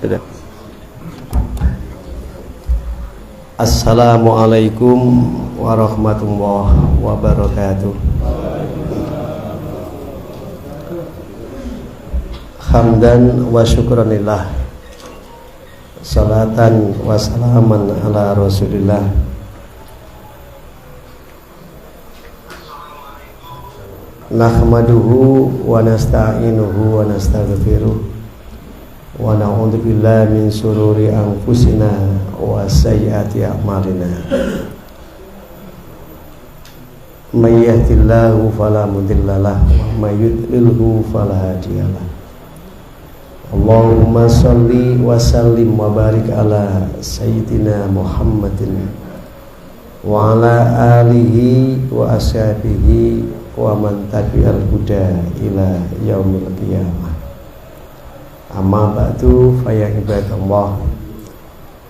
Sudah. Assalamualaikum warahmatullahi wabarakatuh. Hamdan wa syukranillah, salatan wa salaman ala rasulillah. Nahmaduhu wa nasta'inuhu wa nastaghfiruh wa na'udzu billahi min syururi anfusina wa sayyiati a'malina. May yahdihillahu fala mudilla lahu wa may yudlilhu fala hadiyalah. Allahumma shalli wa sallim wa barik ala sayyidina Muhammadin wa ala alihi wa ashabihi wa man tabi'al huda ila yaumil qiyamah. Amma ba'du fa ya ibadallah,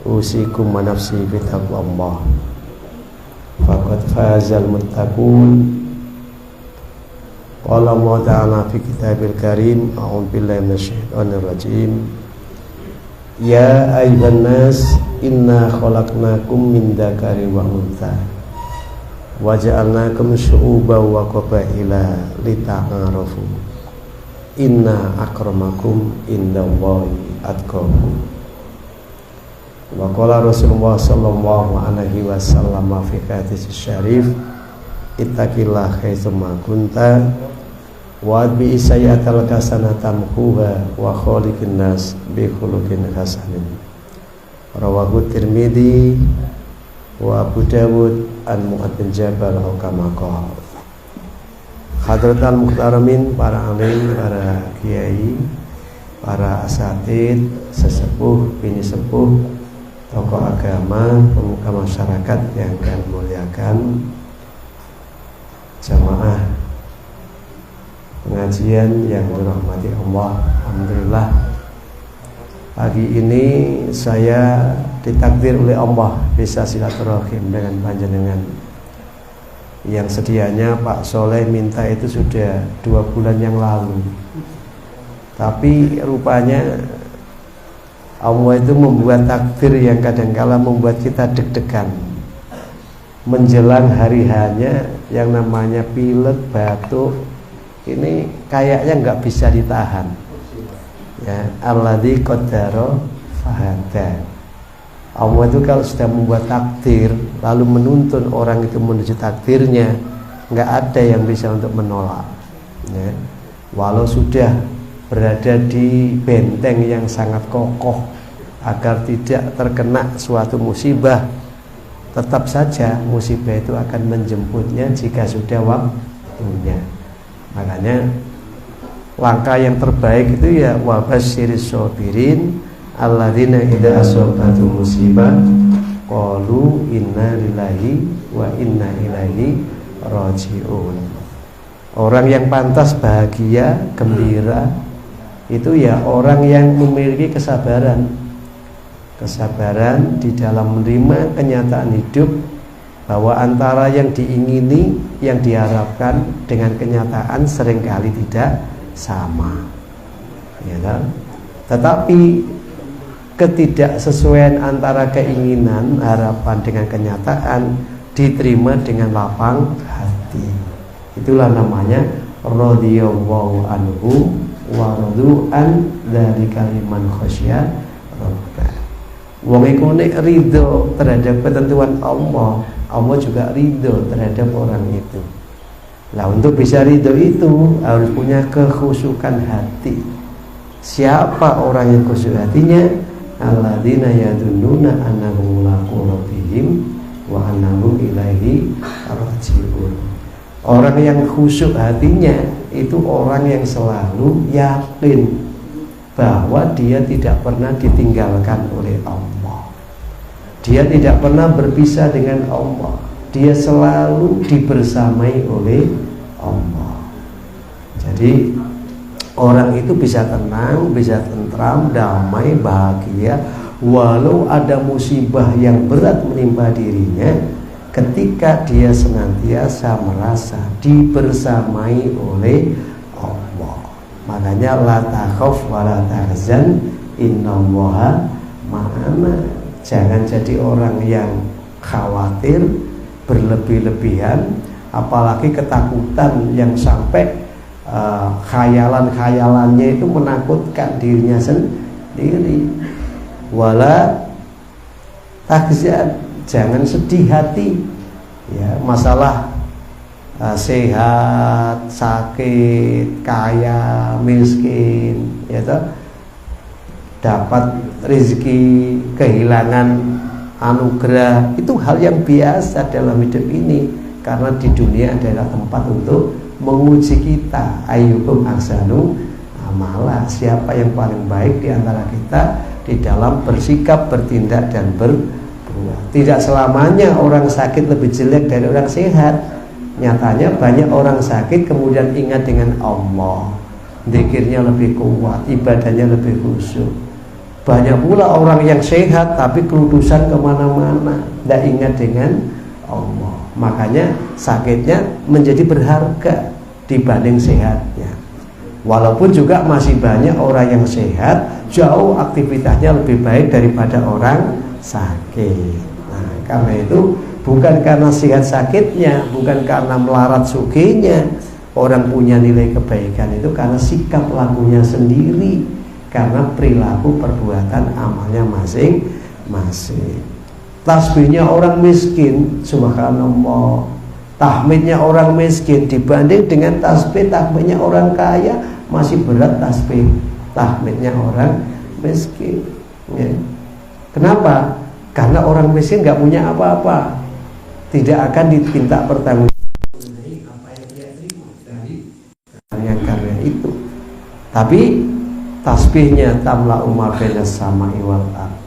usikum wa nafsi bi taqwallah. Faqad fazal muttaqun. Qala Allah ta'ala fi kitabil karim, a'udzu billahi minasyaitonir rajim. Ya ayyuhan nas, inna khalaqnakum min dzakarin wa untha wa ja'alnakum syu'uban wa qabaila lita'arafu. Inna akramakum indallahi atqakum. Wa qala Rasulullah sallallahu alaihi wasallam fi hadits syarif, ittaqillah haitsuma kunta wa bi sayyatal hasanata tamhuha wa khaliqin nas bi khuluqin hasanin. Rawahu Tirmidzi wa Abu Dawud an Mu'adz bin Jabal au kama qala. Hadratal muhtaramin, para alim, para kiai, para asatid, sesepuh, bini sepuh, tokoh agama, pemuka masyarakat yang akan muliakan jamaah pengajian yang dirahmati Allah. Alhamdulillah, pagi ini saya ditakdir oleh Allah bisa silaturahim dengan panjenengan yang sedianya Pak Soleh minta itu sudah 2 bulan yang lalu, tapi rupanya Allah itu membuat takdir yang kadangkala membuat kita deg-degan menjelang hari hanya yang namanya pilek, batuk. Ini kayaknya nggak bisa ditahan ya. Alladzi qaddara fahada. Allah itu kalau sudah membuat takdir lalu menuntun orang itu menuju takdirnya, nggak ada yang bisa untuk menolak ya. Walau sudah berada di benteng yang sangat kokoh agar tidak terkena suatu musibah, tetap saja musibah itu akan menjemputnya jika sudah waktunya. Makanya langkah yang terbaik itu ya wa basyiris sabirin alladzina idza asabatu musibah qalu inna lillahi wa inna ilaihi raji'un. Orang yang pantas bahagia, gembira itu ya orang yang memiliki kesabaran di dalam menerima kenyataan hidup, bahwa antara yang diingini, yang diharapkan dengan kenyataan seringkali tidak sama ya kan? Tetapi ketidaksesuaian antara keinginan, harapan dengan kenyataan diterima dengan lapang hati. Itulah namanya radhiyallahu anhu wa radu'an dzalika liman khasyya rabbah. Wong iku nek ridho terhadap ketentuan Allah, Allah juga ridho terhadap orang itu. Lah untuk bisa ridho itu harus punya kekhusyukan hati. Siapa orang yang khusyuk hatinya? Alladzina yadunnuna annahum mulaqu rabbihim wa annahum ilaihi raji'un. Orang yang khusyuk hatinya itu orang yang selalu yakin bahwa dia tidak pernah ditinggalkan oleh Allah. Dia tidak pernah berpisah dengan Allah. Dia selalu dibersamai oleh Allah. Jadi orang itu bisa tenang, bisa tentram, damai, bahagia walau ada musibah yang berat menimpa dirinya, ketika dia senantiasa merasa dibersamai oleh Allah. Makanya la takhaf wa la tahzan innallaha ma'ana. Jangan jadi orang yang khawatir berlebih-lebihan, apalagi ketakutan yang sampai khayalan-khayalannya itu menakutkan dirinya sendiri. Wala tahzan, jangan sedih hati ya, masalah sehat, sakit, kaya, miskin, ya toh, dapat rezeki, kehilangan anugerah, itu hal yang biasa dalam hidup ini, karena di dunia adalah tempat untuk menguji kita. Ayyukum ahsanu amala, siapa yang paling baik di antara kita di dalam bersikap, bertindak dan berbuat. Tidak selamanya orang sakit lebih jelek dari orang sehat. Nyatanya banyak orang sakit kemudian ingat dengan Allah, zikirnya lebih kuat, ibadahnya lebih khusyuk. Banyak pula orang yang sehat tapi keludusan kemana-mana, tidak ingat dengan Allah. Makanya sakitnya menjadi berharga dibanding sehatnya. Walaupun juga masih banyak orang yang sehat, jauh aktivitasnya lebih baik daripada orang sakit. Nah, karena itu bukan karena sehat sakitnya, bukan karena melarat sugihnya orang punya nilai kebaikan, itu karena sikap lakunya sendiri, karena perilaku perbuatan amalnya masing-masing. Tasbihnya orang miskin, subhanallah, tahmidnya orang miskin dibanding dengan tahmidnya orang kaya, masih berat tahmidnya orang miskin ya. Kenapa? Karena orang miskin nggak punya apa-apa, tidak akan diminta pertanggungjawaban apa yang dia terima dari karya itu. Tapi tasbihnya tamla umma bainas sama'i wal ardh,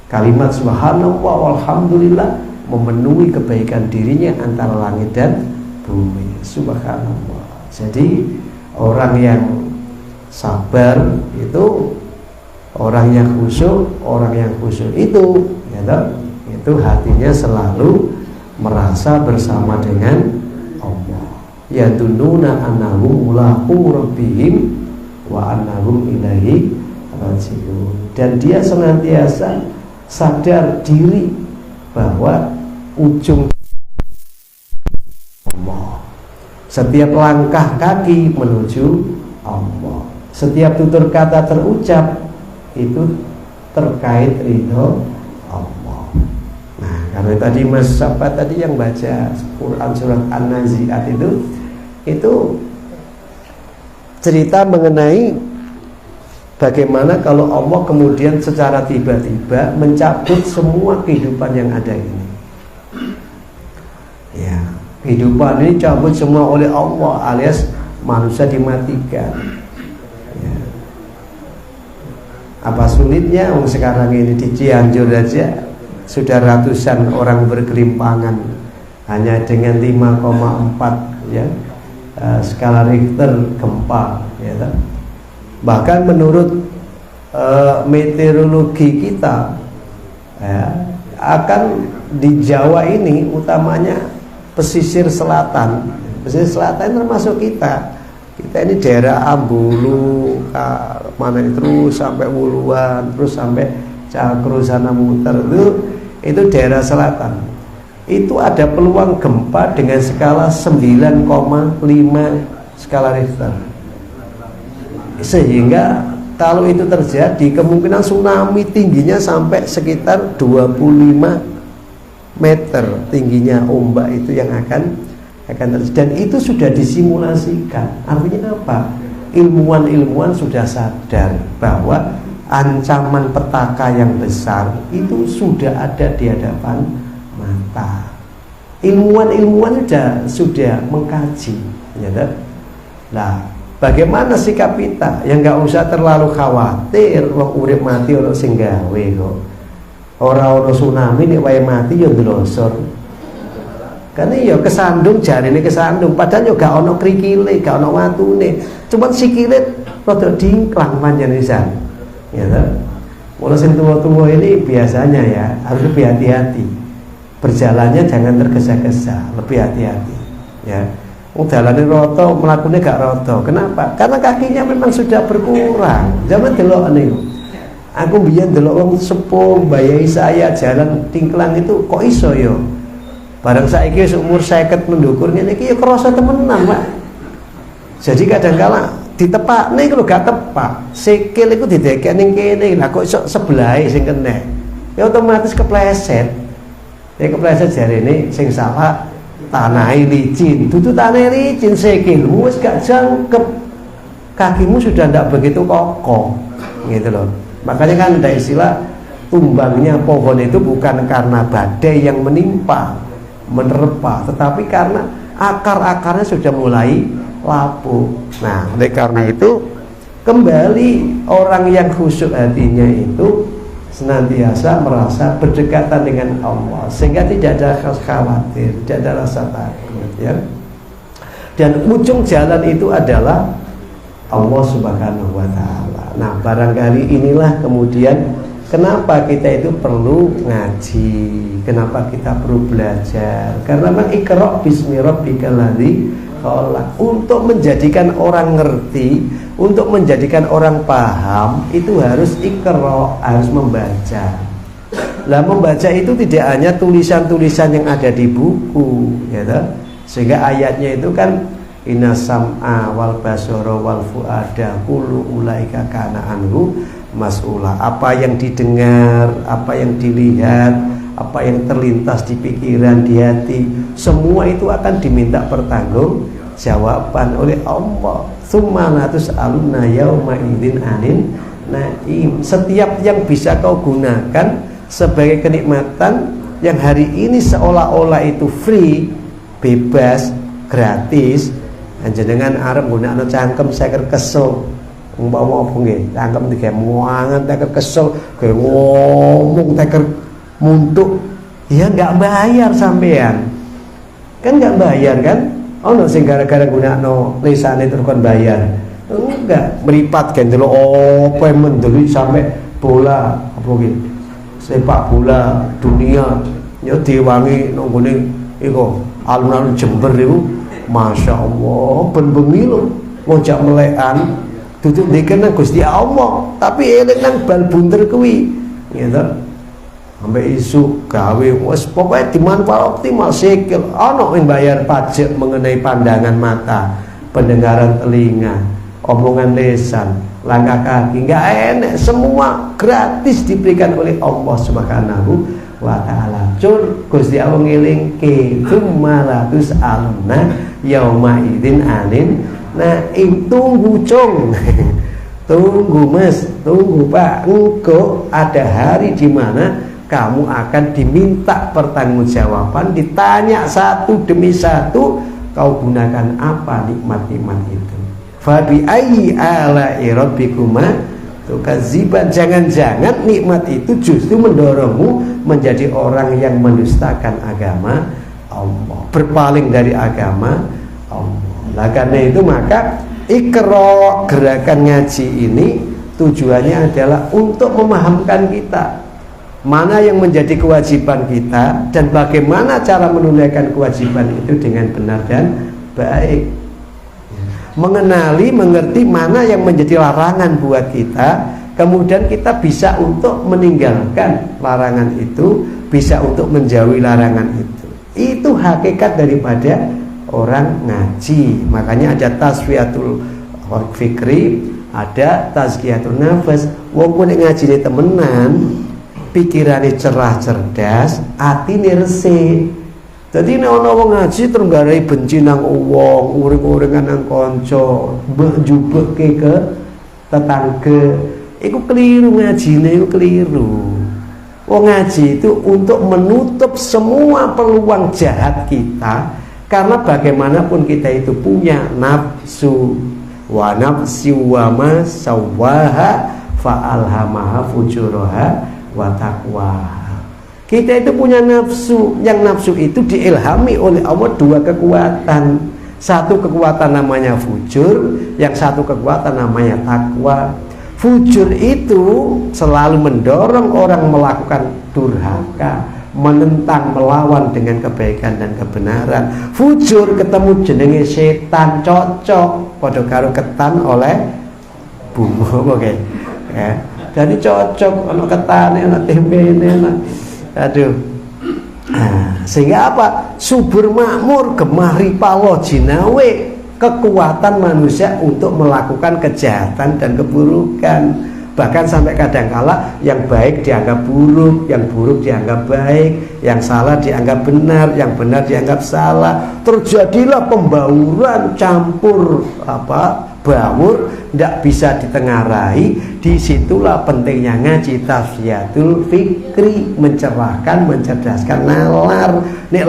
kalimat subhanallah walhamdulillah memenuhi kebaikan dirinya antara langit dan bumi. Subhanallah. Jadi orang yang sabar itu orang yang khusyuk, itu ya toh, itu hatinya selalu merasa bersama dengan Allah. Yadununa annahum mulaqu rabbihim wa annahum ilaihi raji'un. Dan dia senantiasa sadar diri bahwa ujung Allah. Setiap langkah kaki menuju Allah. Setiap tutur kata terucap itu terkait ridho Allah. Nah, karena tadi Mas Sahabat tadi yang baca Quran surat An-Nazi'at itu cerita mengenai bagaimana kalau Allah kemudian secara tiba-tiba mencabut semua kehidupan yang ada ini. Ya, kehidupan ini cabut semua oleh Allah, alias manusia dimatikan. Ya. Apa sulitnya? Sekarang ini di Cianjur aja sudah ratusan orang bergelimpangan hanya dengan 5,4 ya skala Richter gempa ya. Bahkan menurut meteorologi kita ya, akan di Jawa ini utamanya pesisir selatan termasuk kita ini daerah Ambulu mana ini terus sampai Wuluan, terus sampai Cakru sana muter, itu daerah selatan. Itu ada peluang gempa dengan skala 9,5 skala Richter. Sehingga kalau itu terjadi, kemungkinan tsunami tingginya sampai sekitar 25 meter tingginya ombak itu yang akan terjadi. Dan itu sudah disimulasikan. Artinya apa? Ilmuwan sudah sadar bahwa ancaman petaka yang besar itu sudah ada di hadapan mata. Ilmuwan sudah mengkaji ya. Nah, bagaimana sikap kita? Yang nggak usah terlalu khawatir, wong urip mati ono sing gawe kok. Ora ono tsunami nek wae mati ya ndelosor. Kan iya kesandung, jarine kesandung, padahal yo gak ono krikile, gak ono watune. Cuman sikile rada dingklang panjenengan. Ya toh. Mulai sing tua-tua ini biasanya ya harus lebih hati-hati. Berjalannya jangan tergesa-gesa, lebih hati-hati. Ya. dalane rata, mlakune gak rata. Kenapa? Karena kakinya memang sudah berkurang. Zaman delok niku. Aku biyen delok wong sepuh mbayai saya jalan tingklang itu kok iso ya. Barang saiki wis umur 50 mendukur ngene iki ya krasa temenan, Pak. Jadi kadang-kala ditepakne iku lho gak tepak. Sikil iku didekek ning kene. Lah kok iso sebelahe sing kena. Ya otomatis kepleset. Ya kepleset jarene sing salah tanah licin. Dudu tanah licin, sikilmu wis gak jangkep. Kakimu sudah ndak begitu kokoh. Gitu loh. Makanya kan ada istilah tumbangnya pohon itu bukan karena badai yang menimpa, menerpa, tetapi karena akar-akarnya sudah mulai lapuk. Nah, oleh karena itu kembali orang yang khusyuk hatinya itu senantiasa merasa berdekatan dengan Allah, sehingga tidak ada khawatir, tidak ada rasa takut, ya. Dan ujung jalan itu adalah Allah Subhanahu wa Ta'ala. Nah, barangkali inilah kemudian kenapa kita itu perlu ngaji, kenapa kita perlu belajar. Karena memang Iqra' bismi rabbikal ladzi khalaq, untuk menjadikan orang ngerti, untuk menjadikan orang paham, itu harus Iqra', harus membaca. Lah membaca itu tidak hanya tulisan-tulisan yang ada di buku, ya toh? Sehingga ayatnya itu kan inna sam'a wal basara wal fuada kullu ulaika kana anhu mas'ula. Apa yang didengar, apa yang dilihat, apa yang terlintas di pikiran, di hati, semua itu akan diminta pertanggungjawaban oleh Allah. Tsumma la tus'aluna yauma idzin anin naim. Setiap yang bisa kau gunakan sebagai kenikmatan yang hari ini seolah-olah itu free, bebas, gratis, jenengan arep gunakno cangkem seker kesel. Umpama apa nggih, cangkem digawe muangan teker kesel, gawe ngomong teker muntuk, ya nggak bayar sampean. Kan nggak bayar kan? Ono sing gara-gara gunakno lisane terus kon bayar. Enggak, meripat kan delok apa mendeli sampai bola apa nggih? Sepak bola dunia ya diwangi nang ngene iku alun-alun Jember iku. Masya Allah, ben bengi lho ngojak melekan duduk dikene Gusti Allah, tapi eling nang bal bunter kuwi, gitu. Sampai isu gawe wis pokoke dimanfaat optimal sikil. Ono yang bayar pajak mengenai pandangan mata, pendengaran telinga, omongan lisan, langkah kaki, enggak enak, semua gratis diberikan oleh Allah Subhanahu wa Ta'ala. Cur Gusti Allah ngelingke tsumma la tus'aluna yauma idzin anin naim. Tunggu cung tunggu mas, tunggu pak, engkau ada hari di mana kamu akan diminta pertanggungjawaban, ditanya satu demi satu, kau gunakan apa nikmat-nikmat itu. Fa bi ayyi ala'i rabbikuma tukadziban. Jangan-jangan nikmat itu justru mendorongmu menjadi orang yang mendustakan agama Allah, berpaling dari agama Allah. Nah karena itu maka Iqra', gerakan ngaji ini tujuannya adalah untuk memahamkan kita mana yang menjadi kewajiban kita dan bagaimana cara menunaikan kewajiban itu dengan benar dan baik. Mengenali, mengerti mana yang menjadi larangan buat kita, kemudian kita bisa untuk meninggalkan larangan itu, bisa untuk menjauhi larangan itu. Itu hakikat daripada orang ngaji. Makanya ada tasfiyatul fikri, ada tazkiyatun nafas. Wong ku nek ngajine temenan, pikirane cerah cerdas, atine resik. Jadi nek ana wong ngaji terus garai benci nang wong, uring-uringan nang kanca, njubuke ke tetangga, iku keliru ngajine, iku keliru. Wong ngaji itu untuk menutup semua peluang jahat kita, karena bagaimanapun kita itu punya nafsu, wa nafsi wa ma sawwaha fa alhamaha fujuraha wa taqwaha. Kita itu punya nafsu, yang nafsu itu diilhami oleh Allah dua kekuatan. Satu kekuatan namanya fujur, yang satu kekuatan namanya takwa. Fujur itu selalu mendorong orang melakukan durhaka, menentang, melawan dengan kebaikan dan kebenaran. Fujur ketemu jenenge setan, cocok padha karo ketan oleh bunga. Oke. Ya. Jadi cocok ana ketane, ana tempene, ana aduh. Sehingga apa? Subur makmur, gemah ripawa jinawe, kekuatan manusia untuk melakukan kejahatan dan keburukan. Bahkan sampai kadangkala yang baik dianggap buruk, yang buruk dianggap baik, yang salah dianggap benar, yang benar dianggap salah. Terjadilah pembauran, campur baur, tidak bisa ditengarai. Disitulah pentingnya ngaji tafsiyatul fikri, mencerahkan, mencerdaskan nalar. Nek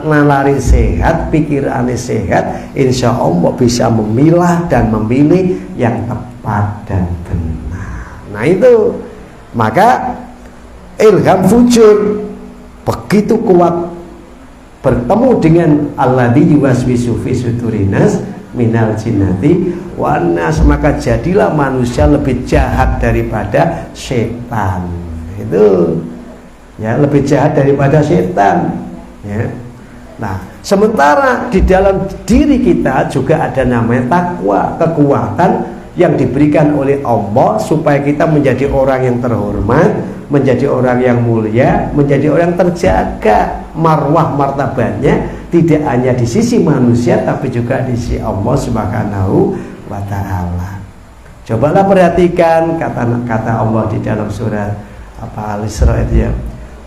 nalari sehat, pikirannya sehat, insya Allah bisa memilah dan memilih yang tepat dan benar. Nah itu, maka ilham fujur begitu kuat bertemu dengan alladzi yuwaswisu fi sudurinas minal jinnati wan nas, maka jadilah manusia lebih jahat daripada setan. Itu ya, lebih jahat daripada setan ya. Nah, sementara di dalam diri kita juga ada namanya takwa, kekuatan yang diberikan oleh Allah supaya kita menjadi orang yang terhormat, menjadi orang yang mulia, menjadi orang yang terjaga marwah martabatnya, tidak hanya di sisi manusia tapi juga di sisi Allah Subhanahu wa ta'ala. Cobalah perhatikan kata Allah di dalam surat Al-Isra itu ya.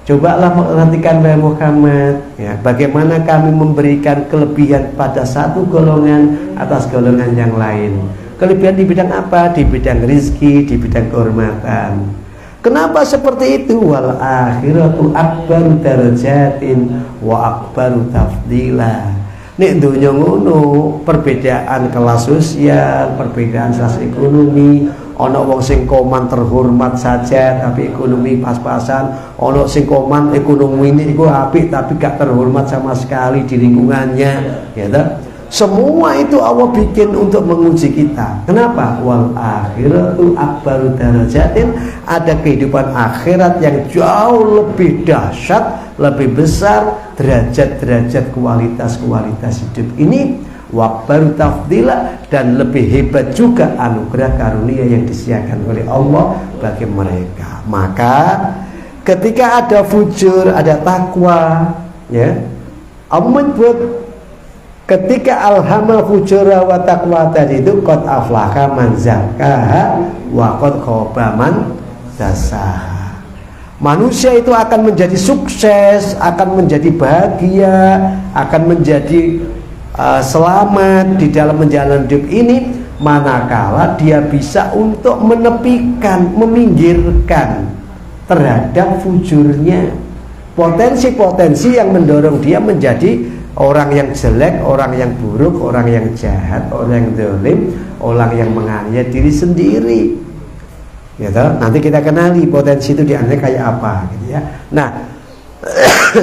Cobalah perhatikan wahai Muhammad ya, bagaimana kami memberikan kelebihan pada satu golongan atas golongan yang lain. Kelebihan di bidang apa? Di bidang rizki, di bidang kehormatan. Kenapa seperti itu? Wal akhiratu akbaru darajatin wa akbaru tafdila. Nek dunya ngono, perbedaan kelas sosial, perbedaan kelas ekonomi, ana wong sing koman terhormat saja tapi ekonomi pas-pasan, ana sing koman ekonomi ini iku apik tapi gak terhormat sama sekali di lingkungannya, ya ta? Semua itu Allah bikin untuk menguji kita. Kenapa? Wal akhiratu akbaru darajatin. Ada kehidupan akhirat yang jauh lebih dahsyat, lebih besar derajat-derajat kualitas-kualitas hidup ini. Wakbaru tafdila, dan lebih hebat juga anugerah karunia yang disediakan oleh Allah bagi mereka. Maka ketika ada fujur, ada takwa, ya, Allah menyebut ketika alhamal fujura wa taqwa tadi itu qad aflaha man zakkaha wa qad khaba man dassaha. Manusia itu akan menjadi sukses, akan menjadi bahagia, akan menjadi selamat di dalam menjalani hidup ini manakala dia bisa untuk menepikan, meminggirkan terhadap fujurnya, potensi-potensi yang mendorong dia menjadi orang yang jelek, orang yang buruk, orang yang jahat, orang yang zalim, orang yang menganiaya diri sendiri. Gitu. Nanti kita kenali potensi itu diantaranya kayak apa, gitu ya. Nah,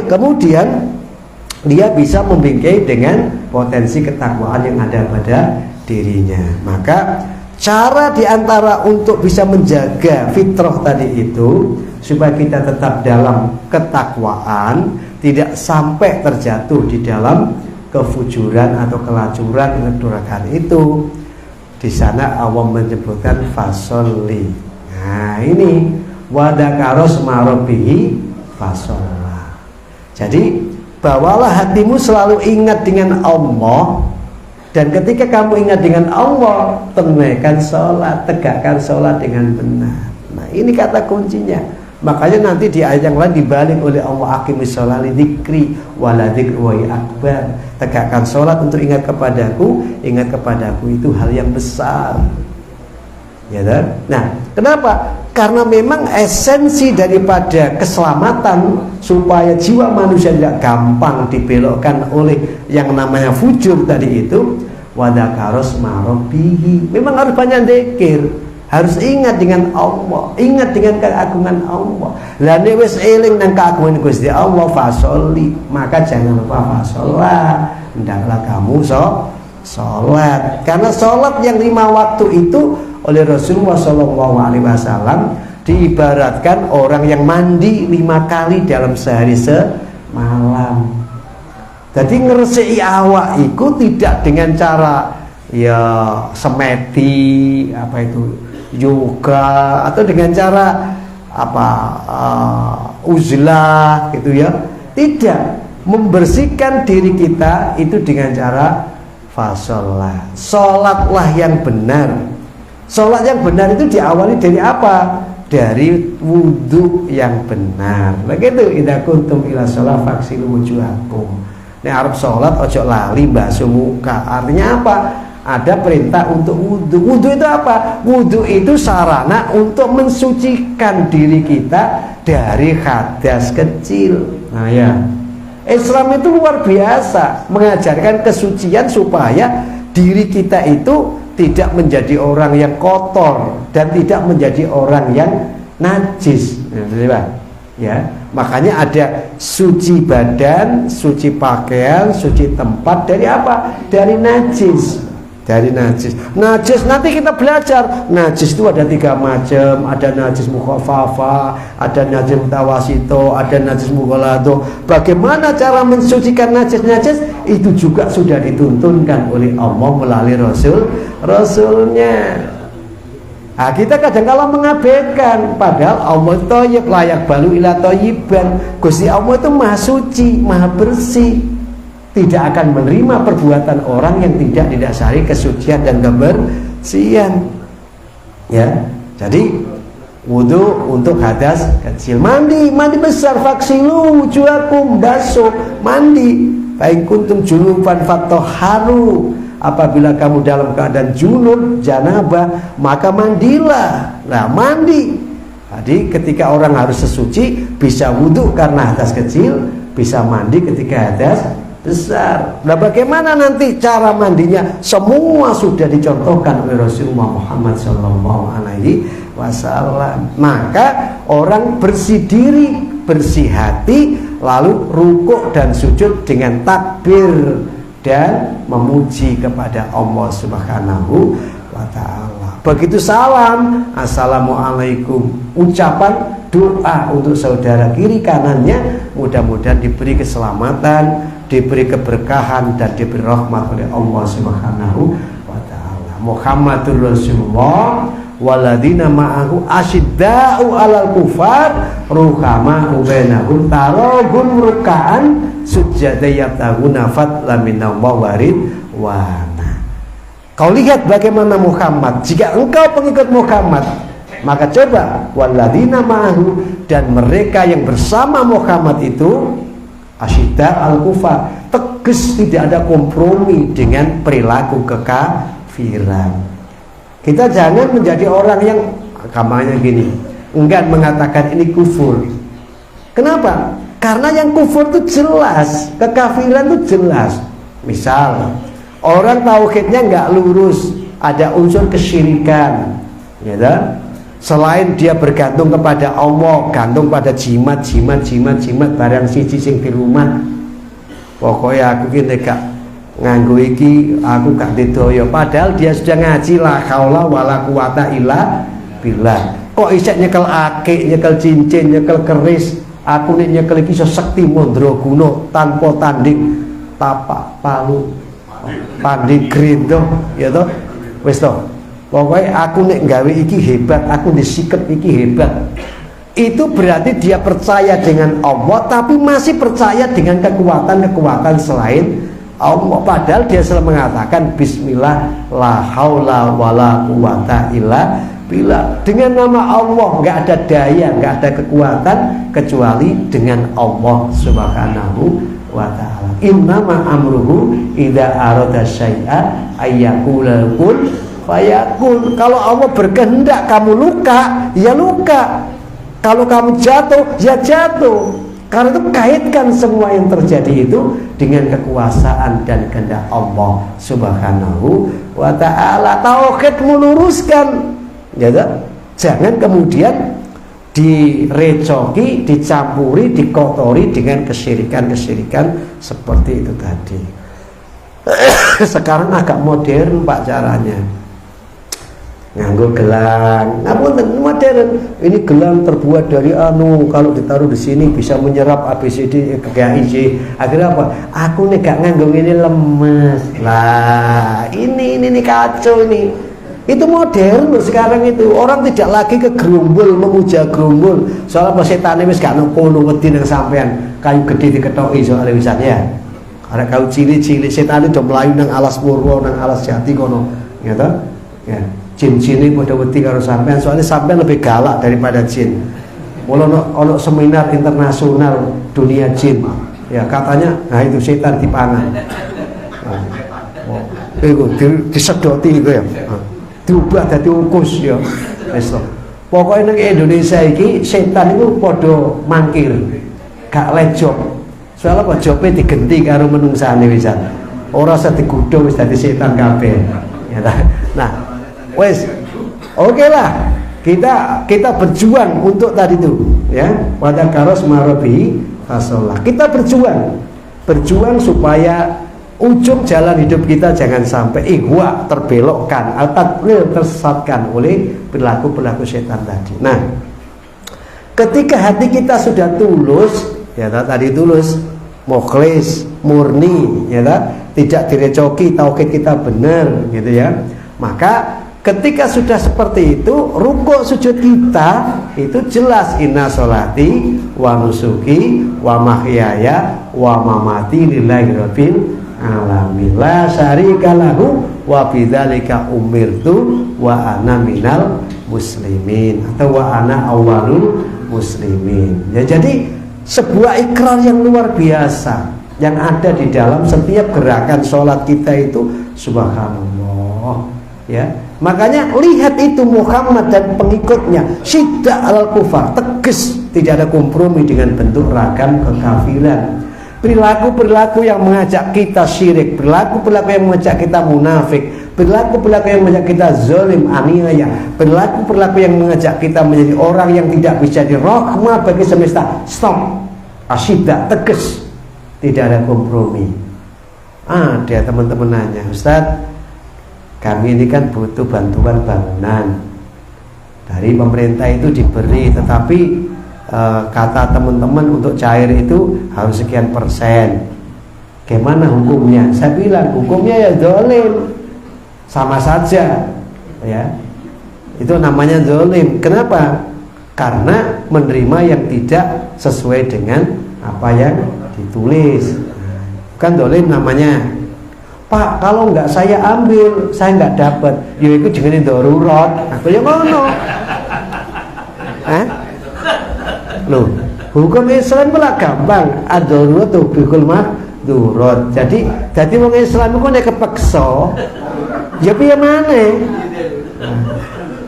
kemudian dia bisa membingkai dengan potensi ketakwaan yang ada pada dirinya. Maka cara diantara untuk bisa menjaga fitrah tadi itu supaya kita tetap dalam ketakwaan, tidak sampai terjatuh di dalam kefujuran atau kelacuran, kedurhakaan itu. Di sana Allah menyebutkan fasolli. Nah ini wadakaros marobihi fasolla. Jadi bawalah hatimu selalu ingat dengan Allah, dan ketika kamu ingat dengan Allah, tunaikan sholat, tegakkan sholat dengan benar. Nah ini kata kuncinya. Makanya nanti di ayat yang lain dibalik oleh Allah, aqimis sholati dzikri wala dzikru akbar. Tegakkan sholat untuk ingat kepadaku itu hal yang besar. Ya kan? Nah, kenapa? Karena memang esensi daripada keselamatan supaya jiwa manusia tidak gampang dibelokkan oleh yang namanya fujur tadi itu, wadakaros marobihi. Memang harus banyak dzikir. Harus ingat dengan Allah, ingat dengan keagungan Allah. Lah nek wis eling nang keagungan Gusti Allah fasolli, maka jangan lupa fasolah. Hendaklah kamu salat. Karena salat yang 5 waktu itu oleh Rasulullah SAW diibaratkan orang yang mandi 5 kali dalam sehari semalam. Jadi ngresiki awak iku tidak dengan cara ya semedi apa itu yoga atau dengan cara uzlah gitu ya. Tidak, membersihkan diri kita itu dengan cara fasolah. Sholatlah yang benar. Sholat yang benar itu diawali dari apa? Dari wudhu yang benar. Begitu, idza kuntum ila sholat faghsilu wujuhakum. Nek arep sholat ojo lali basuh muka. Artinya apa? Ada perintah untuk wudhu. Wudhu itu apa? Wudhu itu sarana untuk mensucikan diri kita dari hadas kecil. Nah ya, Islam itu luar biasa mengajarkan kesucian supaya diri kita itu tidak menjadi orang yang kotor dan tidak menjadi orang yang najis. Ya, makanya ada suci badan, suci pakaian, suci tempat dari apa? Dari najis. Dari najis. Najis nanti kita belajar. Najis itu ada 3 macam. Ada najis mukhaffafa, ada najis mutawasito, ada najis mughalladho. Bagaimana cara mensucikan najis-najis itu juga sudah dituntunkan oleh Allah melalui Rasulnya. Nah, kita kadang-kala mengabaikan, padahal Allah thayyib, layak balu ila thayyiban. Gusti Allah itu maha suci, maha bersih, tidak akan menerima perbuatan orang yang tidak didasari kesucian dan kebersihan. Ya, jadi wudhu untuk hadas kecil. Mandi besar, faghsilu wujuhakum, basuh, mandi. Fa in kuntum junuban fatahharu. Apabila kamu dalam keadaan junub, janabah, maka mandilah. Nah, mandi. Jadi ketika orang harus sesuci, bisa wudhu karena hadas kecil, bisa mandi ketika hadas besar. Nah, bagaimana nanti cara mandinya? Semua sudah dicontohkan oleh Rasulullah Muhammad SAW. Maka orang bersih diri, bersih hati, lalu rukuk dan sujud dengan takbir dan memuji kepada Allah Subhanahu wa ta'ala. Begitu salam, assalamualaikum, ucapan doa untuk saudara kiri kanannya, mudah-mudahan diberi keselamatan, diberi keberkahan dan diberi rahmat oleh Allah Subhanahu wa ta'ala. Muhammadur Rasulullah waladina ma'ahu asyidda'u 'alal kufar ruhama'u bainahum tarahum ruk'an sujada yabtaguna fadlan minallahi wa ridwana. Kau lihat bagaimana Muhammad. Jika engkau pengikut Muhammad, maka coba waladina ma'ahu, dan mereka yang bersama Muhammad itu asyidda al-kufar, tegas, tidak ada kompromi dengan perilaku kekafiran. Kita jangan menjadi orang yang kampanye gini, enggan mengatakan ini kufur. Kenapa? Karena yang kufur itu jelas, kekafiran itu jelas. Misal orang tauhidnya nggak lurus, ada unsur kesyirikan, ya kan? Selain dia bergantung kepada Allah, gantung pada jimat barang siji sing di rumah. Pokoknya aku gini kak nganggo iki, aku gak didoyo. Padahal dia sudah ngaji la haula wala quwata illa billah. Kok isek nyekel akik, nyekel cincin, nyekel keris. Aku nek nyekel iki iso sekti mandraguna tanpa tanding tapak palu tanding grindo, ya toh. Wis toh. Pokoknya aku nek gawe iki hebat, aku disikep iki hebat. Itu berarti dia percaya dengan Allah, tapi masih percaya dengan kekuatan-kekuatan selain Allah. Padahal dia selalu mengatakan bismillah la haula wala quwata illa billah. Dengan nama Allah nggak ada daya, nggak ada kekuatan kecuali dengan Allah Subhanahu wa ta'ala. Innama amruhu idza arada syai'a ayyaqula kun fayakun. Kalau Allah berkehendak kamu luka, ya luka. Kalau kamu jatuh, ya jatuh. Karena itu kaitkan semua yang terjadi itu dengan kekuasaan dan kehendak Allah Subhanahu wa ta'ala. Tauhid meluruskan, ya tak? Jangan kemudian direcoki, dicampuri, dikotori dengan kesyirikan-kesyirikan seperti itu tadi. Sekarang agak modern Pak caranya. nganggo gelang. Ngapunten modern. Ini gelang terbuat dari kalau ditaruh di sini bisa menyerap ABCD KGIJ. Akhirnya apa? Aku nih gak nganggo ini lemes. Lah, ini kacau ini. Itu modern loh sekarang itu. Orang tidak lagi ke gerumbul memuja gerumbul. Soalnya pas setane wis gak ngono wedi nang sampean. Kayu gede diketoki soalnya wisane ya. Arek kayu cilik-cilik setane do mlayu nang alas Purwo, nang alas Jati kono. Ya toh? Ya. Jin-jin pada wedi karo sampean, soalnya sampean lebih galak daripada jin. Mula ono seminar internasional dunia jin. Ya, katanya nah itu setan dipangan. Iku disedoti iku ya. Diubah dadi ukus ya. Wis to. Pokoke nang Indonesia iki setan iku padha mangkir. Gak lejok. Soalnya kok jope digenti karo menungsane wisan. Ora usah digodhong wis dadi setan kabeh. Ya ta. Nah, wes, oke lah, kita berjuang untuk tadi itu, ya. Pada karos marobi fasolah. Kita berjuang supaya ujung jalan hidup kita jangan sampai ihwa terbelokkan atau tersesatkan oleh perilaku setan tadi. Nah, ketika hati kita sudah tulus, ya tadi tulus, mukhlis, murni, ya tidak direcoki, tauhid kita benar, gitu ya. Maka ketika sudah seperti itu, rukuk sujud kita itu jelas inna sholati wa nusuki wa mahyaya wa mamati lillahi rabbil alamin la syarika lahu wa bidzalika umirtu wa ana minal muslimin atau wa ana awwalul muslimin. Ya, jadi sebuah ikrar yang luar biasa yang ada di dalam setiap gerakan sholat kita itu, subhanallah. Ya, makanya lihat itu Muhammad dan pengikutnya syidda alal kufar, tegas, tidak ada kompromi dengan bentuk ragam kekafiran. Perilaku-perilaku yang mengajak kita syirik, perilaku-perilaku yang mengajak kita munafik, perilaku-perilaku yang mengajak kita zalim, aniaya, perilaku-perilaku yang mengajak kita menjadi orang yang tidak bisa dirahmah bagi semesta. Stop, asyidda, tegas, tidak ada kompromi. Dia teman-teman nanya, Ustaz, kami ini kan butuh bantuan bangunan dari pemerintah itu diberi, tetapi kata teman-teman untuk cair itu harus sekian persen. Gimana hukumnya? Saya bilang hukumnya ya zalim, sama saja, ya. Itu namanya zalim. Kenapa? Karena menerima yang tidak sesuai dengan apa yang ditulis. Kan zalim namanya. Pak, kalau nggak saya ambil, saya nggak dapat. Ya itu jenenge darurat. Aku ya ngono. Loh, hukum Islam malah gampang. Ad-darurat tubihul mahdurat. Jadi wong Islam iku nek kepeksa, ya piye maneh?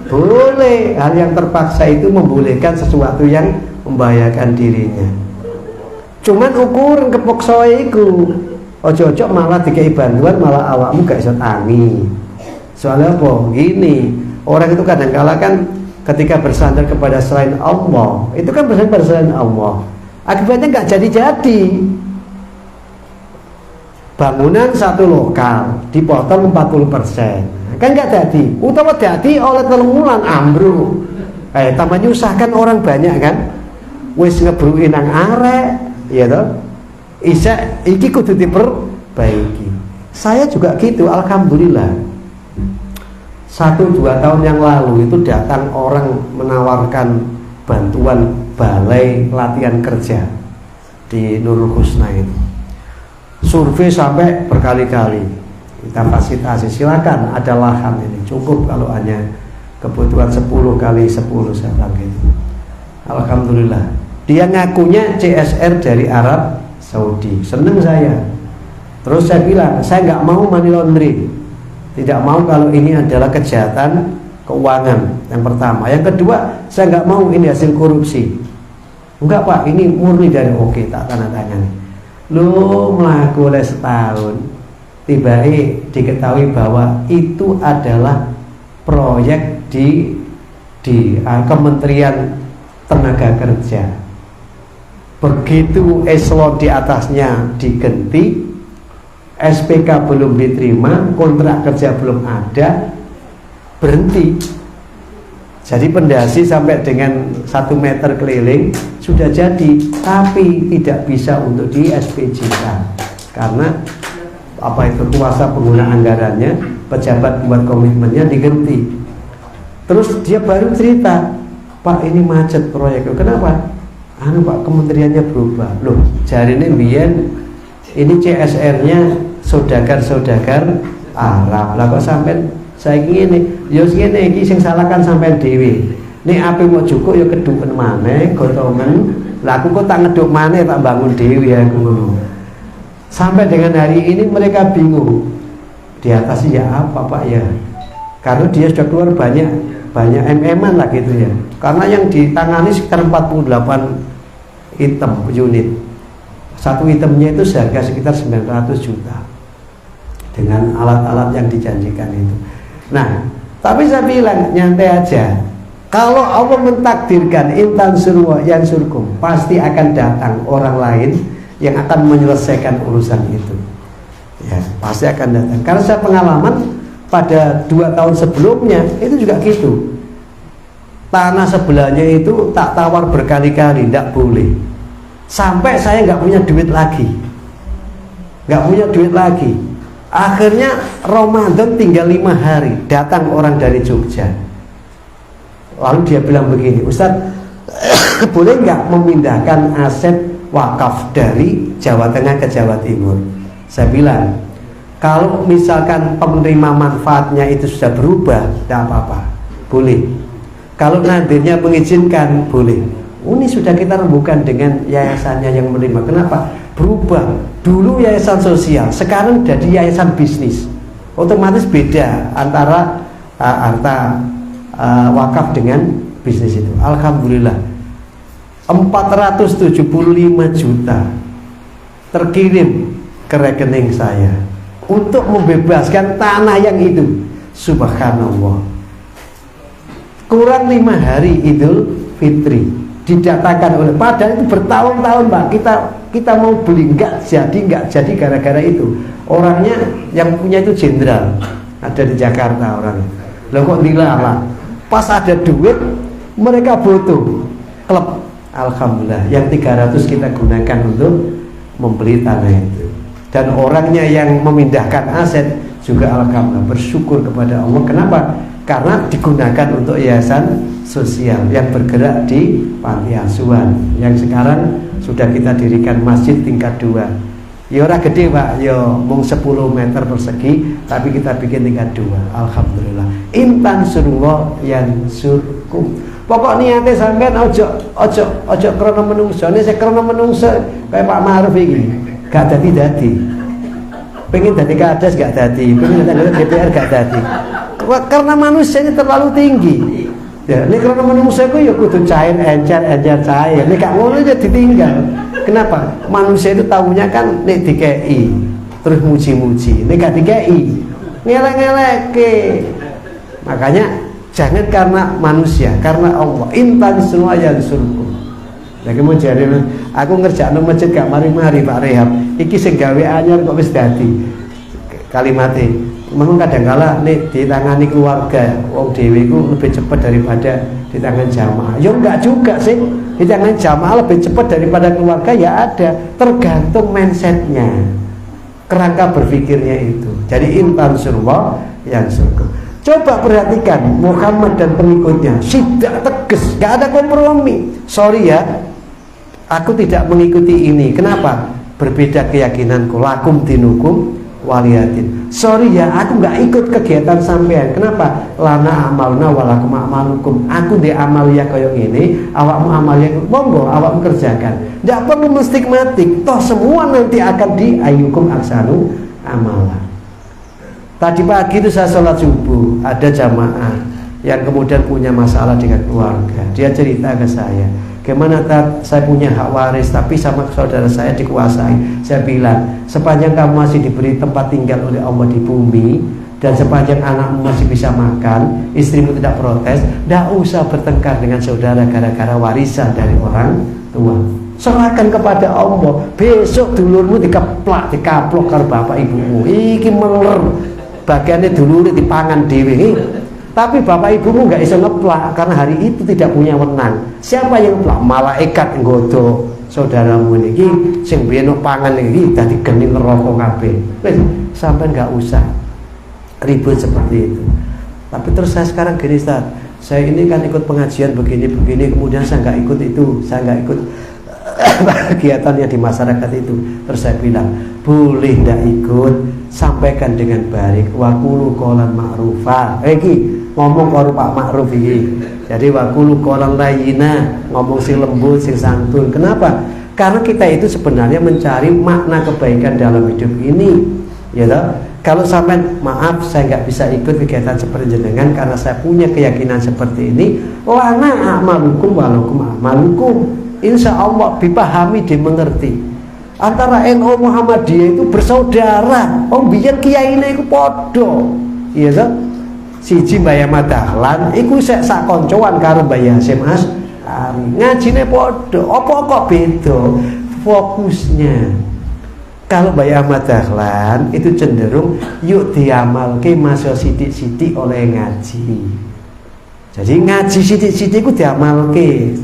Boleh, hal yang terpaksa itu membolehkan sesuatu yang membahayakan dirinya. Cuman ukuran kepeksa iku ojo-ojo malah dikei bantuan malah awakmu gak iso tangi. Soalnya apa? Gini, orang itu kadang-kala kan ketika bersandar kepada selain Allah, itu kan bersandar pada selain Allah, akibatnya gak jadi-jadi. Bangunan satu lokal dipotong 40%, kan gak jadi. Utawa jadi oleh telungulan ambruk. Tambah nyusahkan orang banyak kan. Wis ngebruki nang arek, ya toh. Iki kudu diperbaiki. Saya juga gitu, alhamdulillah. 1-2 tahun yang lalu itu datang orang menawarkan bantuan balai latihan kerja di Nurul Husna itu. Survei sampai berkali-kali. Kita fasilitasi, silakan, ada lahan ini, cukup kalau hanya kebutuhan 10 kali 10, saya bilang gitu. Alhamdulillah. Dia ngakunya CSR dari Arab Saudi. Seneng saya. Terus saya bilang, saya nggak mau money laundry, tidak mau kalau ini adalah kejahatan keuangan. Yang pertama. Yang kedua, saya nggak mau ini hasil korupsi. Enggak Pak, ini murni dari oke, tak tanda tangan. Lu melaku oleh setahun, tiba-tiba diketahui bahwa itu adalah proyek di Kementerian Tenaga Kerja. Begitu eselon di atasnya diganti, SPK belum diterima, kontrak kerja belum ada, berhenti. Jadi pendasi sampai dengan 1 meter keliling sudah jadi, tapi tidak bisa untuk di SPJ-kan karena kuasa pengguna anggarannya, pejabat buat komitmennya diganti. Terus dia baru cerita, Pak ini macet proyek. Kenapa? Pak kementeriannya berubah. Loh, jari ini biyen ini CSR-nya saudagar-saudagar Arab. Lah kok sampai saiki ngene, ya ngene iki sing salahkan sampean dhewe. Nek ape mau cukup ya keduken maneh, gotongen. Lah aku kok tak ngeduk maneh tak bangun dhewe aku ngono. Sampai dengan hari ini mereka bingung. Di atas ya apa Pak ya? Karena dia sudah keluar banyak MM-an lah gitu ya. Karena yang ditangani sekitar 48 item unit. Satu itemnya itu seharga sekitar 900 juta. Dengan alat-alat yang dijanjikan itu. Nah, tapi saya bilang nyantai aja. Kalau Allah mentakdirkan intan surwa yang surkum, pasti akan datang orang lain yang akan menyelesaikan urusan itu. Ya, pasti akan datang. Karena saya pengalaman pada 2 tahun sebelumnya itu juga gitu. Tanah sebelahnya itu tak tawar berkali-kali, tidak boleh. Sampai saya nggak punya duit lagi, Akhirnya Ramadan tinggal 5 hari, datang orang dari Jogja. Lalu dia bilang begini, Ustadz, boleh nggak memindahkan aset wakaf dari Jawa Tengah ke Jawa Timur? Saya bilang, kalau misalkan penerima manfaatnya itu sudah berubah, tidak apa-apa, boleh. Kalau nadirnya mengizinkan, boleh. Ini sudah kita rembukan dengan yayasannya yang menerima. Kenapa? Berubah. Dulu yayasan sosial, sekarang jadi yayasan bisnis. Otomatis beda antara harta wakaf dengan bisnis itu. Alhamdulillah 475 juta terkirim ke rekening saya untuk membebaskan tanah yang itu. Subhanallah. Kurang 5 hari Idul Fitri didatakan oleh, padahal itu bertahun-tahun Pak kita mau beli nggak jadi gara-gara itu. Orangnya yang punya itu jenderal, ada di Jakarta orangnya. Loh kok dilarang? Pas ada duit mereka butuh klub. Alhamdulillah yang 300 kita gunakan untuk membeli tanah itu. Dan orangnya yang memindahkan aset juga alhamdulillah bersyukur kepada Allah. Kenapa? Karena digunakan untuk yayasan sosial yang bergerak di panti asuhan yang sekarang sudah kita dirikan masjid tingkat 2. Ya ora gede Pak, ya mung 10 meter persegi, tapi kita bikin tingkat 2. Alhamdulillah. Intan surullah yang surkum. Pokok niate sampean ojo krana menungso. Nek sing krana menungso kayak Pak Ma'ruf iki, gak dadi. Pengen dadi kades gak dadi, pengen dadi DPR gak dadi. Karena manusia ini terlalu tinggi. Ya, ini karena manusia itu ya kudu cair, encer cair. Ini gak ngono aja ditinggal. Kenapa? Manusia itu tahunya kan nek dikei, terus muji-muji. Nek gak dikei, ngelek-ngelek. Makanya jangan karena manusia, karena Allah. Intan semua yang surga. Lagi mau jadi, aku ngerjakno masjid gak mari-mari Pak Rehab. Iki sing gawe anyar kok wis dadi. Kalimatnya memang kadang-kala nih ditangani keluarga wong dhewe ku lebih cepat daripada di tangan jamaah. Ya enggak juga sih, di tangan jamaah lebih cepat daripada keluarga, ya ada, tergantung mindsetnya, kerangka berpikirnya itu. Jadi intan surwa yang surga. Coba perhatikan Muhammad dan pengikutnya, tidak tegas, gak ada kompromi. Sorry ya, aku tidak mengikuti ini. Kenapa? Berbeda keyakinanku, lakum dinukum waliyatin. Sorry ya, aku nggak ikut kegiatan sampean. Kenapa? Lana amalna walakum amalukum. Aku di amalia kayak gini, awakmu amalia, monggo awakmu kerjakan. Nggak perlu menstigmatik. Toh semua nanti akan di ayyukum aksanu amala. Tadi pagi itu saya sholat subuh, ada jamaah yang kemudian punya masalah dengan keluarga. Dia cerita ke saya, gimana saya punya hak waris tapi sama saudara saya dikuasai. Saya bilang, sepanjang kamu masih diberi tempat tinggal oleh Allah di bumi, dan sepanjang anakmu masih bisa makan, istrimu tidak protes, tidak usah bertengkar dengan saudara gara-gara warisan dari orang tua. Serahkan kepada Allah. Besok dulurmu dikaplok karo bapak ibumu. Iki meler bagiannya dulur dipangan dewe. Tapi bapak ibumu nggak bisa ngeplak karena hari itu tidak punya wewenang. Siapa yang ngeplak? Malaikat nggodho saudaramu niki sing biyen pangan iki dadi geni neraka kabeh. Wis sampean nggak usah ribut seperti itu. Tapi terus saya sekarang gini, Ustaz, saya ini kan ikut pengajian begini, kemudian saya nggak ikut itu, saya nggak ikut kegiatan yang di masyarakat itu. Terus saya bilang, boleh ndak ikut, sampaikan dengan baik, wa qulu qawlan ma'rufa. Ngomong karo Pak Ma'ruf iki. Jadi wa qulu qawlan layyina, ngomong sing lembut, sing santun. Kenapa? Karena kita itu sebenarnya mencari makna kebaikan dalam hidup ini, ya toh? Kalau sampai maaf saya nggak bisa ikut kegiatan seperti jenengan karena saya punya keyakinan seperti ini, lana a'malukum walakum a'malukum. Insya Allah dipahami, dimengerti. Antara NU Muhammadiyah itu bersaudara. Biar kiai ini itu podo, iya toh? Siji Mbah Ahmad Dahlan iku sek sak koncoan karo Mbah Hasyim Asy'ari. Ngajine padha, apa kok beda fokusnya. Kalau Mbah Ahmad Dahlan itu cenderung yuk diamalke masih sithik-sithik oleh ngaji. Jadi ngaji sithik-sithik iku diamalke.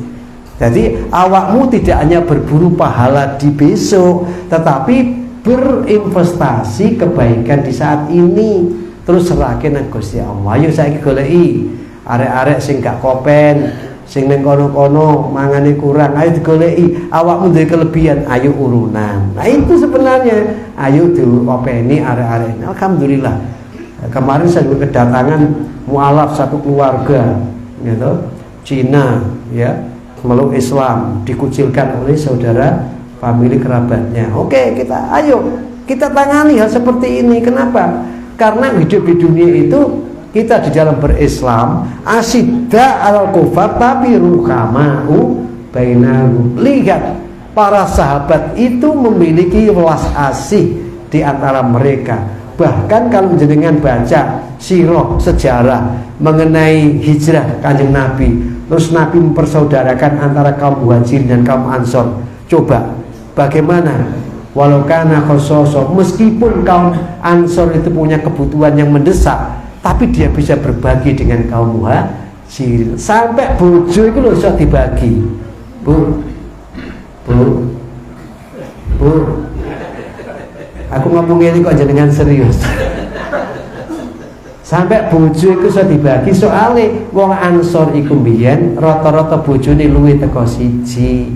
Jadi awakmu tidak hanya berburu pahala di besok, tetapi berinvestasi kebaikan di saat ini. Terus serahke nang Gusti Allah. Ayo saiki goleki arek-arek sing gak kopen, sing ning kono-kono mangane kurang, ayo digoleki. Awakmu duwe kelebihan, ayo urunan. Nah itu sebenarnya, ayo diopeni arek-arek. Alhamdulillah. Kemarin saya kedatangan mualaf satu keluarga, gitu, Cina, ya, meluk Islam, dikucilkan oleh saudara famili kerabatnya. Oke, kita tangani hal seperti ini. Kenapa? Karena hidup di dunia itu kita di dalam berislam asyidda al kufar tapi ruhama'u bainahum. Lihat para sahabat itu memiliki welas asih di antara mereka. Bahkan kalau jenengan baca sirah sejarah mengenai hijrah Kanjeng Nabi, terus Nabi mempersaudarakan antara kaum Muhajirin dan kaum Ansor. Coba bagaimana? Walau kana khososo, meskipun kaum Ansor itu punya kebutuhan yang mendesak, tapi dia bisa berbagi dengan kaum Muhajirin. Sampai bojo itu loh bisa dibagi. Bu, aku ngomong ini kok jenengan serius. Sampai bojo itu bisa dibagi, soalnya wong Ansor iku mbiyen rata-rata bojone luwih teko siji.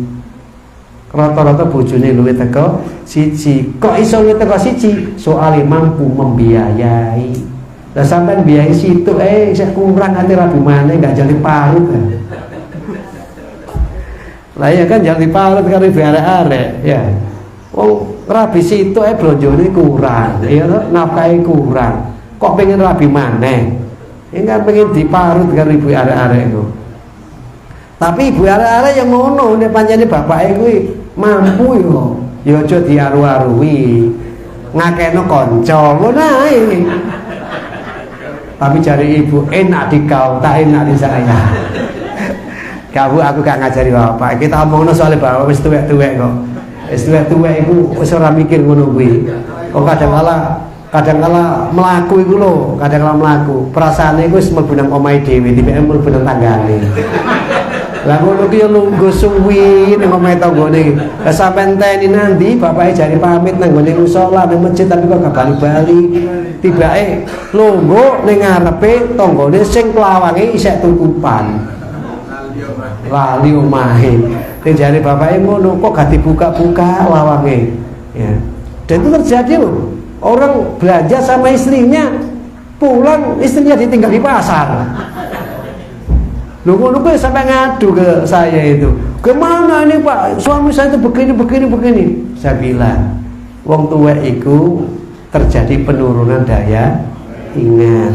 Rata-rata bojone luwih teko siji. Kok iso luwih teko siji? Soale mampu membiayai. Lah sampean biayai situ isih kurang ati rabi maneh enggak jadi parut kan. Lah ya kan jadi parut karo arek-arek ya. Wong rabi situ blonjone kurang, ya nafkahe kurang. Kok pengen rabi maneh? Ya kan pengen diparut karo ibu arek-arek itu. Tapi ibu arek-arek yang ngono nek pancene bapake kuwi mampu ya aja diaru-arui, ngakeno kanca ngono ae. Tapi cari ibu enak di kau, tak enak di saya. Kamu aku gak ngajari bapak. Kita omongno soal bapak wis tuwek-tuwek kok. Wis tuwek-tuwek iku wis ora mikir ngono kuwi. Kok kadang-kala mlaku iku lho, kadang-kala mlaku. Perasaane iku wis mlebu nang omahe dhewe, tibeke mlebu nang tanggane. Lah ngono ki yo lungguh suwi nang omahe tanggane. Lah sampean teni nanti bapake jari pamit nang gone musala nang masjid tapi kok gak bali-bali. Tibake lungguh ning ngarepe tanggane sing klawange isih tutupan. Lali omahe. Ning jari bapake ngono kok gak dibuka-buka lawange. Ya. Dan itu terjadi loh. Orang belanja sama istrinya, pulang istrinya ditinggal di pasar. Loh ngono kuwi sampai ngadu ke saya itu. Kemana ini Pak? Suami saya itu begini. Saya bilang, wong tuwek iku terjadi penurunan daya ingat.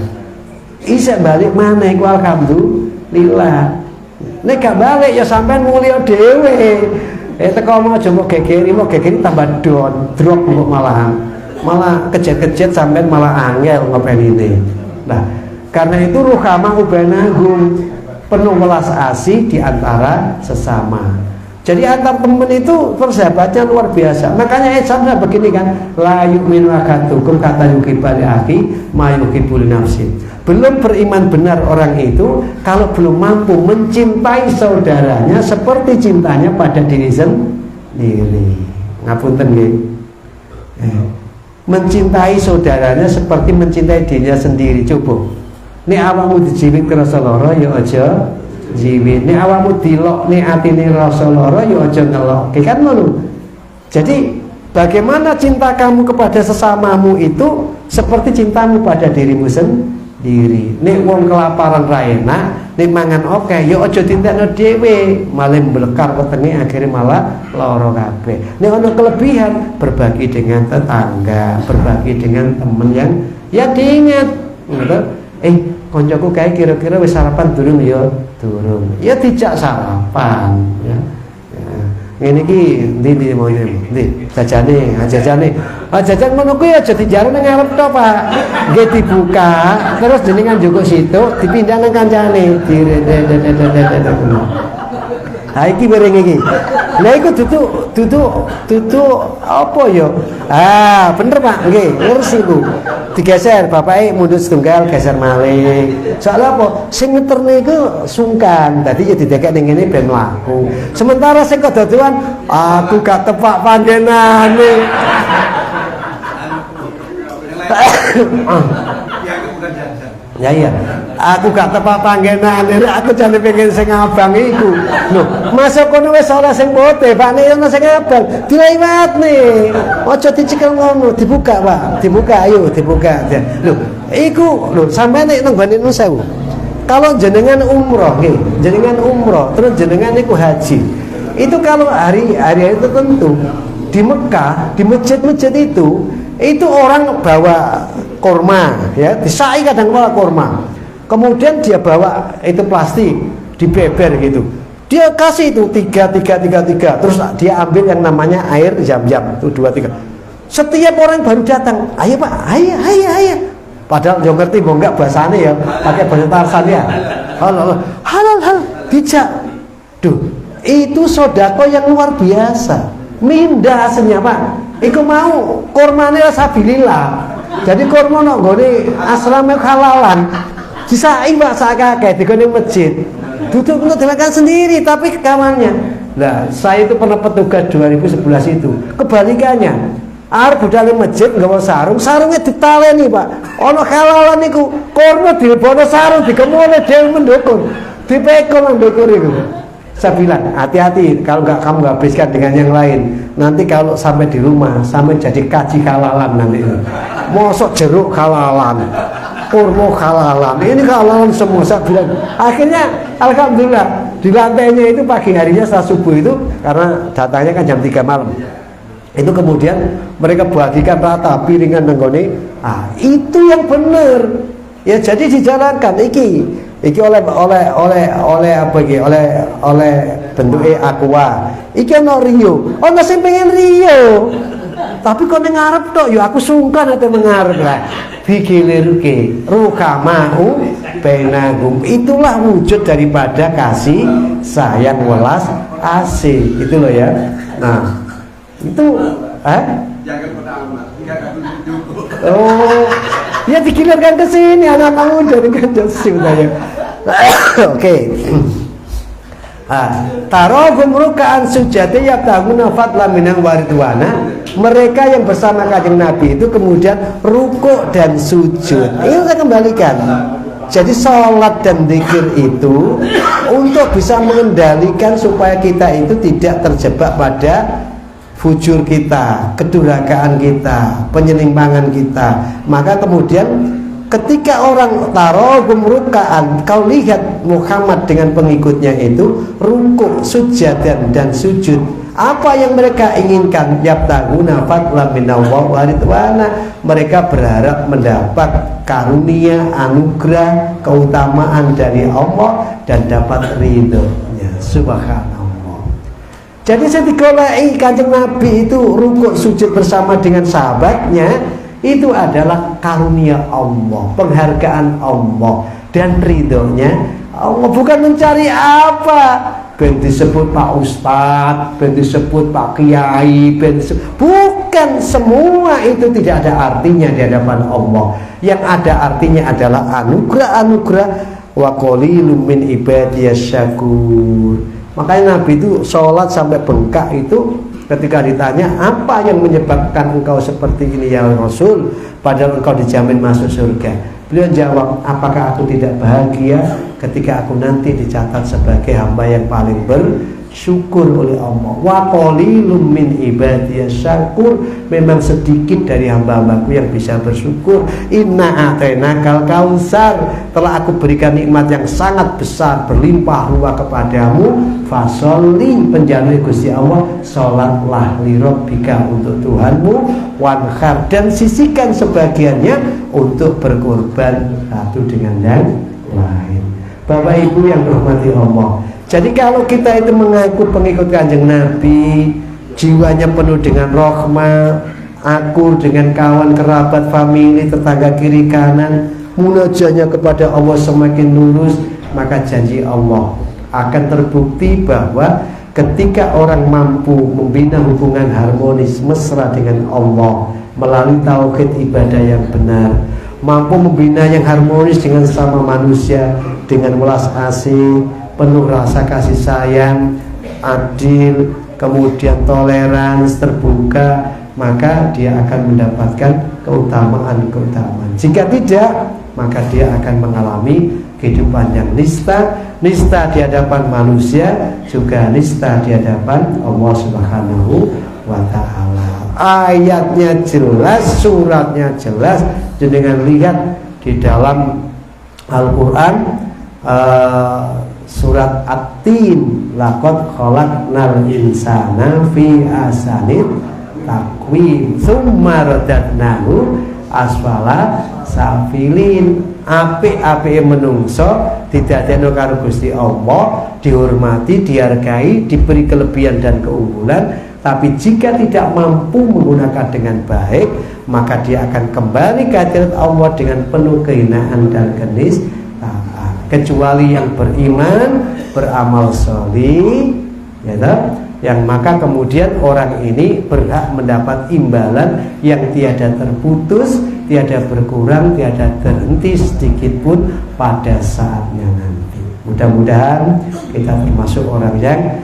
Isa balik mana iku alhamdulillah. Nek gak balik ya sampean mulya dhewe. Teko mau aja mau gegeri tambah drop kok malah kejet-kejet sampean malah angel ngopenine. Nah, karena itu ruhama ubanahum, penuh welas asih di antara sesama. Jadi antar teman itu persahabatnya luar biasa. Makanya Islam begini kan, la yu'minu ahadukum kata yuhibbu li akhi ma yuhibbu li nafsi. Belum beriman benar orang itu kalau belum mampu mencintai saudaranya seperti cintanya pada diri sendiri. Ngapunten nggih. Mencintai saudaranya seperti mencintai dirinya sendiri. Coba. Nek awakmu dijiwit krasa lara ya aja jiwit. Nek awakmu dilok nek atine rasa lara ya aja ngelokke. Kan ngono. Jadi bagaimana cinta kamu kepada sesamamu itu seperti cintamu pada dirimu sendiri. Nek wong kelaparan ra enak, nek mangan oke, ya aja dintekno dhewe, malah mblekar wetenge akhirnya malah lara kabeh. Nek ana kelebihan, berbagi dengan tetangga, berbagi dengan teman yang ya diingat, ngono. Koncoku kae kira-kira wis sarapan durung ya? Durung. Ya dijak sarapan, ya. Ngene iki ndi mau ndi jajane jajan ngono kuwi aja dijarno nang ngarep to Pak, nggih dibuka terus jenengan njukuk situ dipindah nang kancane ha iki bareng iki lha iku dudu apa ya bener Pak nggih ngersi ku digeser bapake mundur setunggal geser malih soalnya apa sing ngeterne iku sungkan dadi ya didekek ning ngene ben mlaku sementara sing kedodoan aku gak tepak panggenane ya iya aku gak tepak panggenane aku jane pengen sing abang iku lho masa kono wis ora sing putih Pak nek ono sing abang diliwatne aja dicekel ngono dibuka Pak dibuka ayo dibuka lho iku lho sampeyan nek nang gone sewu kalau jenengan umroh nggih jenengan umroh terus jenengan niku haji itu kalau hari itu tentu di Mekah di masjid-masjid itu orang bawa kurma ya disai kadang kala kurma kemudian dia bawa itu plastik dibeber gitu dia kasih itu 3 terus dia ambil yang namanya air zam-zam itu 2 3 setiap orang baru datang ayo Pak ayo padahal dia ngerti mau enggak bahasanya ya pakai bahasa Tarsan ya halal bijak duh itu sodako yang luar biasa mindah aslinya Pak iku mau kurmane sabilillah jadi kurma nok nggone asrame halalan disai Pak sakake di gone masjid duduk untuk dimakan sendiri tapi kawannya nah saya itu pernah petugas 2011 itu kebalikannya arep budale masjid nggawa sarungnya ditaleni Pak ana halalan niku kurma dilebono sarung dikemone dhewe mendukung dipekul nang ndukur iku. Saya bilang hati-hati kalau nggak kamu habiskan dengan yang lain nanti kalau sampai di rumah sampai jadi kaji halalan nanti mosok jeruk halalan kurma halalan ini halalan semua saya bilang akhirnya alhamdulillah di lantainya itu pagi harinya setelah subuh itu karena datangnya kan jam 3 malam itu kemudian mereka bagikan rata piringan nenggone itu yang benar ya jadi dijalankan iki oleh apa iki oleh bentuke aqua iki ono Rio ono sing pengen Rio tapi kok ning ngarep tok ya aku sungkan ate mengarep lah dikilirke rukamau bainagum itulah wujud daripada kasih sayang welas asih itu loh ya nah itu jangan pada amat ya dikilirkan ke sini anak-anak muda dengan sebenarnya. Oke. Tarogum rukaan sujati yabtaguna fadlan minal waridwana. Mereka yang bersama Kanjeng Nabi itu kemudian rukuk dan sujud. Ini saya kembalikan. Jadi sholat dan zikir itu untuk bisa mengendalikan supaya kita itu tidak terjebak pada fujur kita, kedurhakaan kita, penyimpangan kita. Maka kemudian ketika orang tarogum rukaan, kau lihat Muhammad dengan pengikutnya itu rukuk, sujadan dan sujud. Apa yang mereka inginkan? Yabtaguna fadlan minallah wa ridwana. Mereka berharap mendapat karunia, anugerah, keutamaan dari Allah dan dapat ridhonya. Subhanallah. Jadi saya digolai Kanjeng Nabi itu rukuk sujud bersama dengan sahabatnya itu adalah karunia Allah, penghargaan Allah dan ridhonya Allah, bukan mencari apa ben disebut Pak Ustadz, ben disebut Pak Kiai, bukan, semua itu tidak ada artinya di hadapan Allah. Yang ada artinya adalah anugerah-anugerah, wa qalilum min ibadiyas syakur. Makanya Nabi itu sholat sampai bengkak itu, ketika ditanya apa yang menyebabkan engkau seperti ini ya Rasul, padahal engkau dijamin masuk surga, beliau jawab, apakah aku tidak bahagia ketika aku nanti dicatat sebagai hamba yang paling bersyukur oleh Allah. Wa qalilum min ibadiyas syakur, memang sedikit dari hamba-hambaku yang bisa bersyukur. Inna a'tainakal kautsar, telah aku berikan nikmat yang sangat besar berlimpah ruah kepadamu. Fasholli, penjalui Gusti Allah, sholatlah li rabbika, untuk Tuhanmu, wanhar, dan sisihkan sebagiannya untuk berkorban satu dengan yang lain. Bapak Ibu yang dirahmati Allah, jadi kalau kita itu mengaku pengikut Kanjeng Nabi, jiwanya penuh dengan rahmah, akur dengan kawan kerabat, famili, tetangga kiri kanan, munajatnya kepada Allah semakin lurus, maka janji Allah akan terbukti bahwa ketika orang mampu membina hubungan harmonis mesra dengan Allah melalui tauhid ibadah yang benar, mampu membina yang harmonis dengan sesama manusia dengan welas asih, penuh rasa kasih sayang, adil, kemudian toleransi, terbuka, maka dia akan mendapatkan keutamaan-keutamaan. Jika tidak, maka dia akan mengalami kehidupan yang nista di hadapan manusia, juga nista di hadapan Allah Subhanahu wa ta'ala. Ayatnya jelas, suratnya jelas, dengan lihat di dalam Al-Quran, surat At-Tin, laqad khalaqnal insana fi ahsanit taqwim tsumma radadnahu asfala safilin. Apik-apike menungso didadekno karo Gusti Allah, dihormati, dihargai, diberi kelebihan dan keunggulan. Tapi jika tidak mampu menggunakan dengan baik, maka dia akan kembali ke hadirat Allah dengan penuh kehinaan dan kenistaan. Kecuali yang beriman, beramal sholih, ya toh? Yang maka kemudian orang ini berhak mendapat imbalan yang tiada terputus, tiada berkurang, tiada terhenti sedikit pun pada saatnya nanti. Mudah-mudahan kita termasuk orang yang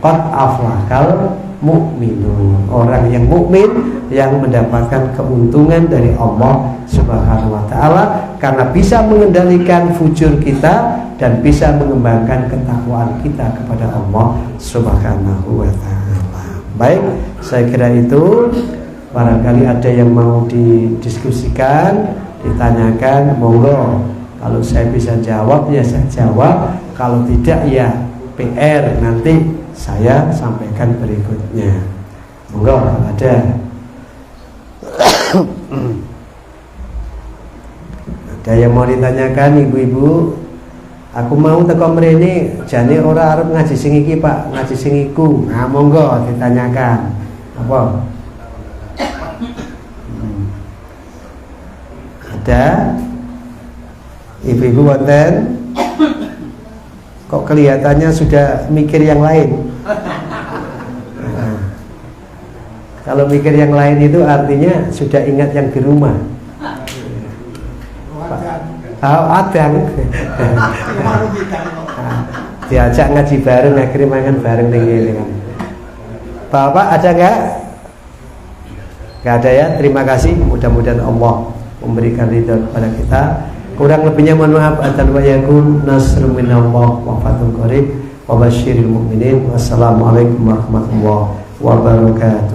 qad aflahal mu'minun, orang yang mukmin yang mendapatkan keuntungan dari Allah Subhanahu wa ta'ala, karena bisa mengendalikan fujur kita dan bisa mengembangkan ketakwaan kita kepada Allah Subhanahu wa ta'ala. Baik, saya kira itu. Barangkali ada yang mau didiskusikan, ditanyakan, monggo. Kalau saya bisa jawab ya saya jawab, kalau tidak ya PR, nanti saya sampaikan berikutnya. Monggo kalau ada. Ada yang mau ditanyakan, ibu-ibu? Aku mau teko mrene, jane ora arep ngaji sing iki, Pak, ngaji sing iku. Nah, monggo ditanyakan. Apa? Ada ibu-ibu wonten? Kok kelihatannya sudah mikir yang lain? Nah, kalau mikir yang lain itu artinya sudah ingat yang di rumah. Adang. Diajak ngaji bareng, akhirnya makan bareng dengan Bapak. Ada nggak? Nggak ada ya. Terima kasih. Mudah-mudahan Allah memberikan ridho kepada kita. Kurang lebihnya mohon maaf. Atal wa yakun nasrun minallah wa fathun qarib wa basyiril mu'minin. Wassalamualaikum warahmatullahi wabarakatuh.